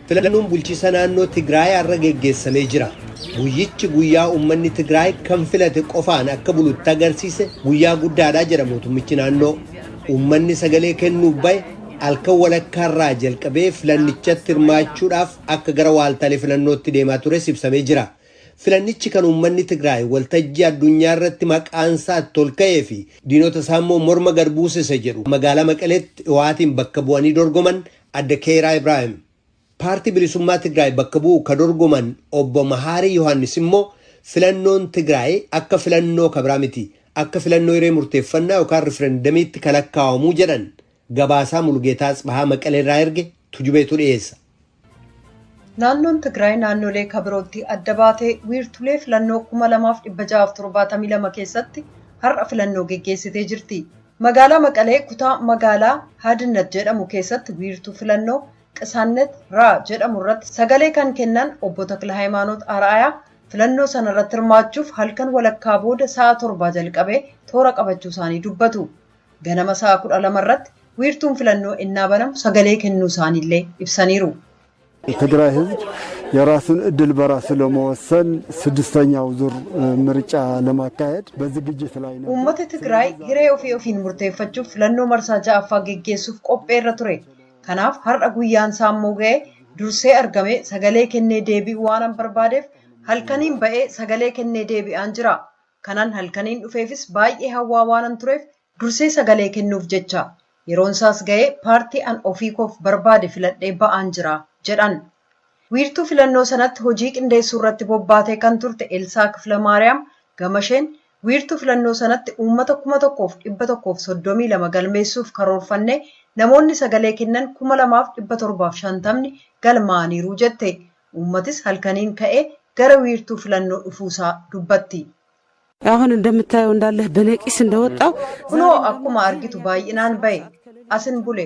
filannoon bulchiisa naannoo Tigraay har'a geggeessamee jira. Guyyichi guyyaa uummanni Tigraay kan filate qofaan akka bulutti agarsiise guyyaa guddaadha jedha mootummichi naannoo. Uummanni sagalee kennuuf bahe halkan walakkaarraa jalqabee filannichatti hirmaachuudhaaf akka gara waaltaalee filannootti deemaa ture ibsamee jira. Filannichi kan uummanni Tigraay waltajjii addunyaa irratti maqaan isaa ol ka'ee fi diinota isaa immoo morma gad buusise jedhu magaalaa Maqaleetti Hawaatiin bakka bu'anii dorgoman adda Keeraa Ibraahim. Paartii bilisummaa Tigraay bakka bu'u ka dorgoman obbo Mahaarii Yohaannis immoo filannoon Tigraay akka filannoo kabraa miti akka filannoo hiree murteeffannaa yookaan riferendamiitti kalakkaawamuu jedhan gabaasaa Mulgeetaa Asbahaa Maqaleerraa erge tujubeetu dhiyeessa. Naannoon Tigraay naannolee kabirootti adda baatee wiirtulee filannoo 2672 keessatti har'a filannoo geggeessitee jirti. Magaalaa Maqalee kutaa magaalaa Hadinat jedhamu keessatti wiirtuu filannoo Qisaannet Raa jedhamu irratti sagalee kan kennan obbo Takla Hayimaanoot Araayaa filannoo sana irratti hirmaachuuf halkan walakkaa booda sa'a 7 jalqabee toora qabachuu isaanii dubbatu. Ganama sa'a 12 irratti wiirtuun filannoo innaa banamu sagalee kennuu isaaniillee ibsaniiru. ትግራይ ህዝብ የራሱን እድል በራሱ ለመወሰን ስድስተኛው ዙር ምርጫ ለማካሄድ በዝግጅት ላይ ነው። ኡመተ ትግራይ hiree ofii murteeffachuuf filannoo marsaa ja'affaa geggeessuuf qopheerra ture. Kanaaf har'a guyyaan saammoo ga'ee dursee argame sagalee kennee deebi'uu waan barbaadeef halkaniin ba'ee sagalee kennee deebi'aan jira. Kanan halkaniin dhufeefis baay'ee hawwaa waan tureef dursee sagalee kennuuf jecha yeroon isaas ga'ee paartii an ofii koof barbaade filadhee ba'aan jira jedhan. Wiirtuu filannoo sanatti hojii qindeessuu irratti bobbaatee kan turte Elsaa Kiflamaariyaam gamasheen wiirtuu filannoo sanatti uummata 1132 galmeessuuf karoorfanne namoonni sagalee kennan 2750 galmaaniiru jette. Uummatis halkaniin ka'ee gara wiirtuu filannoo dhufuusaa dubbatti. አሁን እንደምታየው እንዳለ በነቂስ እንደወጣው ሆኖ አኩማ አርጊቱ ባይናን በይ አስን ቡሌ